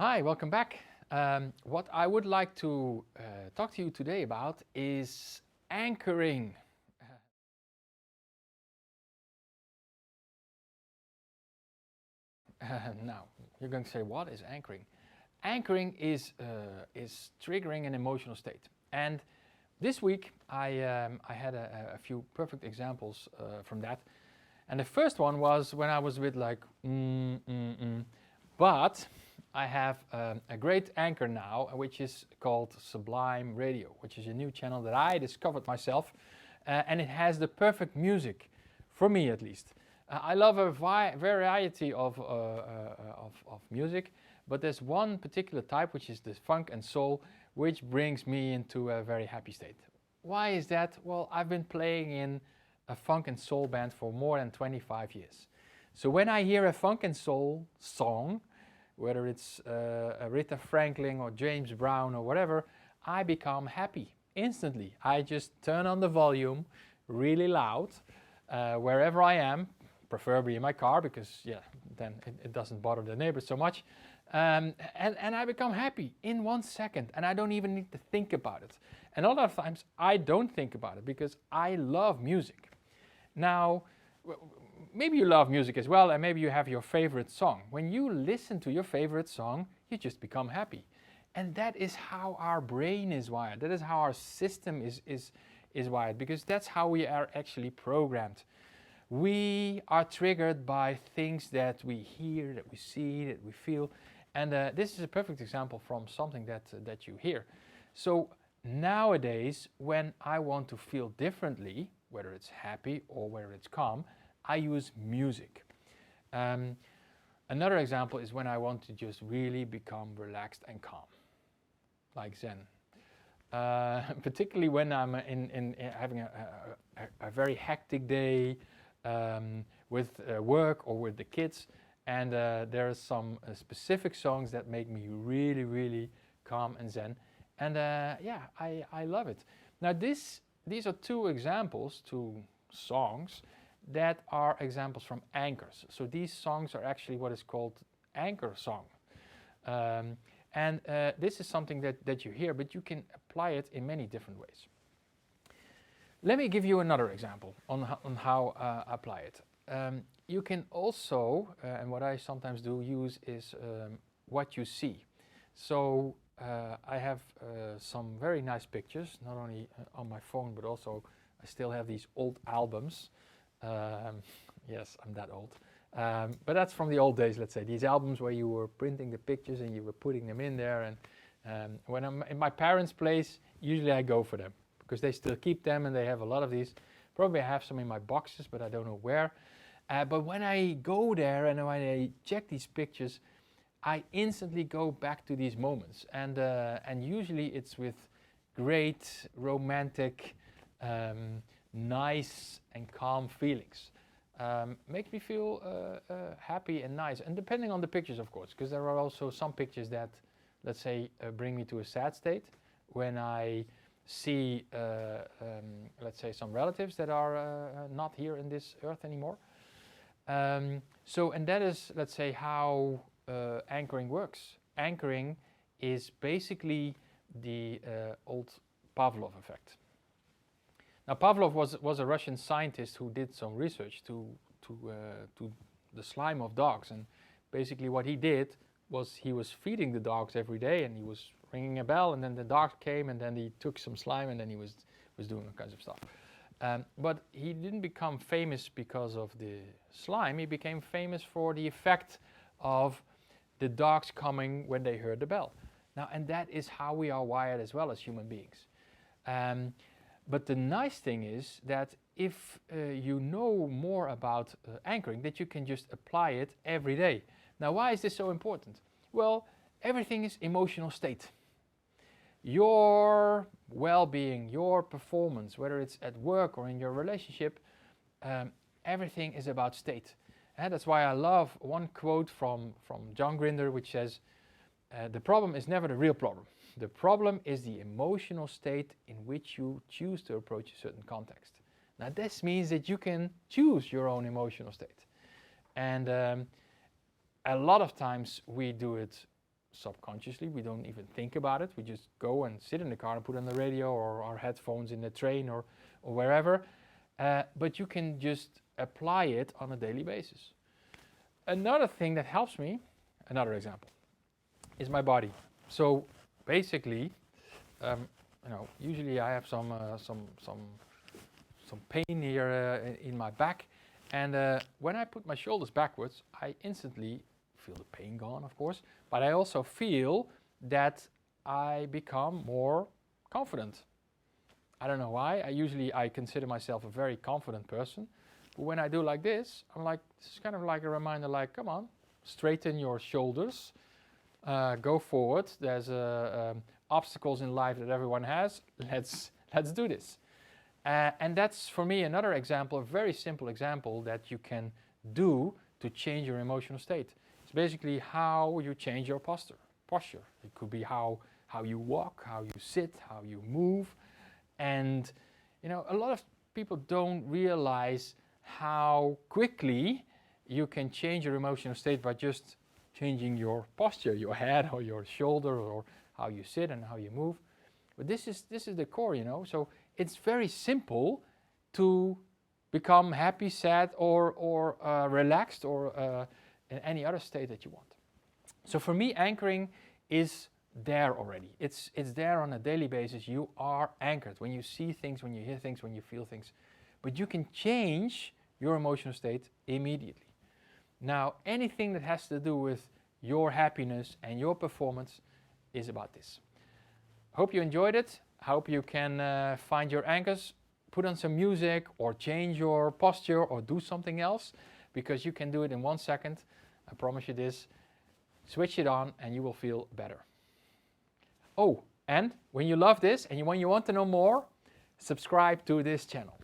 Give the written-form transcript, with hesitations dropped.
Hi, welcome back. What I would like to talk to you today about is anchoring. Now, you're going to say, what is anchoring? Anchoring is triggering an emotional state. And this week, I had a few perfect examples from that. And the first one was when I was with like, But I have a great anchor now, which is called Sublime Radio, which is a new channel that I discovered myself. And it has the perfect music, for me at least. I love a variety of music, but there's one particular type, which is the funk and soul, which brings me into a very happy state. Why is that? Well, I've been playing in a funk and soul band for more than 25 years. So when I hear a funk and soul song, whether it's Aretha Franklin or James Brown or whatever, I become happy instantly. I just turn on the volume really loud wherever I am, preferably in my car, because then it doesn't bother the neighbors so much. And I become happy in 1 second, and I don't even need to think about it. And a lot of times I don't think about it because I love music. Now, maybe you love music as well, and maybe you have your favorite song. When you listen to your favorite song, you just become happy. And that is how our brain is wired. That is how our system is wired, because that's how we are actually programmed. We are triggered by things that we hear, that we see, that we feel. And this is a perfect example from something that you hear. So nowadays, when I want to feel differently, whether it's happy or whether it's calm, I use music. Another example is when I want to just really become relaxed and calm, like Zen. Particularly when I'm in having a very hectic day with work or with the kids, and there are some specific songs that make me really, really calm and Zen. And I love it. Now these are two songs that are examples from anchors. So these songs are actually what is called anchor song. This is something that you hear, but you can apply it in many different ways. Let me give you another example on how I apply it. You can also, and what I sometimes do use is what you see. So I have some very nice pictures, not only on my phone, but also I still have these old albums. Yes, I'm that old. But that's from the old days, let's say. These albums where you were printing the pictures and you were putting them in there. And when I'm in my parents' place, usually I go for them, because they still keep them and they have a lot of these. Probably I have some in my boxes, but I don't know where. But when I go there and when I check these pictures, I instantly go back to these moments. And usually it's with great, romantic, nice and calm feelings. Makes me feel happy and nice. And depending on the pictures, of course, because there are also some pictures that, let's say, bring me to a sad state. When I see, let's say, some relatives that are not here in this earth anymore. And that is, let's say, how anchoring works. Anchoring is basically the old Pavlov effect. Now, Pavlov was a Russian scientist who did some research to the slime of dogs, and basically what he did was he was feeding the dogs every day, and he was ringing a bell, and then the dog came, and then he took some slime, and then he was doing all kinds of stuff. But he didn't become famous because of the slime. He became famous for the effect of the dogs coming when they heard the bell. Now, and that is how we are wired as well as human beings. But the nice thing is that if you know more about anchoring, that you can just apply it every day. Now, why is this so important? Well, everything is emotional state. Your well-being, your performance, whether it's at work or in your relationship, everything is about state. And that's why I love one quote from John Grinder, which says, the problem is never the real problem. The problem is the emotional state in which you choose to approach a certain context. Now this means that you can choose your own emotional state. And a lot of times we do it subconsciously. We don't even think about it. We just go and sit in the car and put on the radio or our headphones in the train or wherever. But you can just apply it on a daily basis. Another thing that helps me, another example, is my body. So basically, usually I have some pain here in my back, and when I put my shoulders backwards, I instantly feel the pain gone, of course, but I also feel that I become more confident. I don't know why. I consider myself a very confident person, but when I do like this, I'm like, this is kind of like a reminder, like, come on, straighten your shoulders, go forward. There's obstacles in life that everyone has. Let's do this. And that's for me another example, a very simple example that you can do to change your emotional state. It's basically how you change your posture. It could be how you walk, how you sit, how you move. And a lot of people don't realize how quickly you can change your emotional state by just changing your posture, your head or your shoulder, or how you sit and how you move. But this is the core, So it's very simple to become happy, sad, or relaxed, or in any other state that you want. So for me, anchoring is there already. It's there on a daily basis. You are anchored when you see things, when you hear things, when you feel things. But you can change your emotional state immediately. Now, anything that has to do with your happiness and your performance is about this. Hope you enjoyed it. Hope you can find your anchors, put on some music, or change your posture, or do something else, because you can do it in 1 second. I promise you this. Switch it on and you will feel better. Oh, and when you love this and when you want to know more, subscribe to this channel.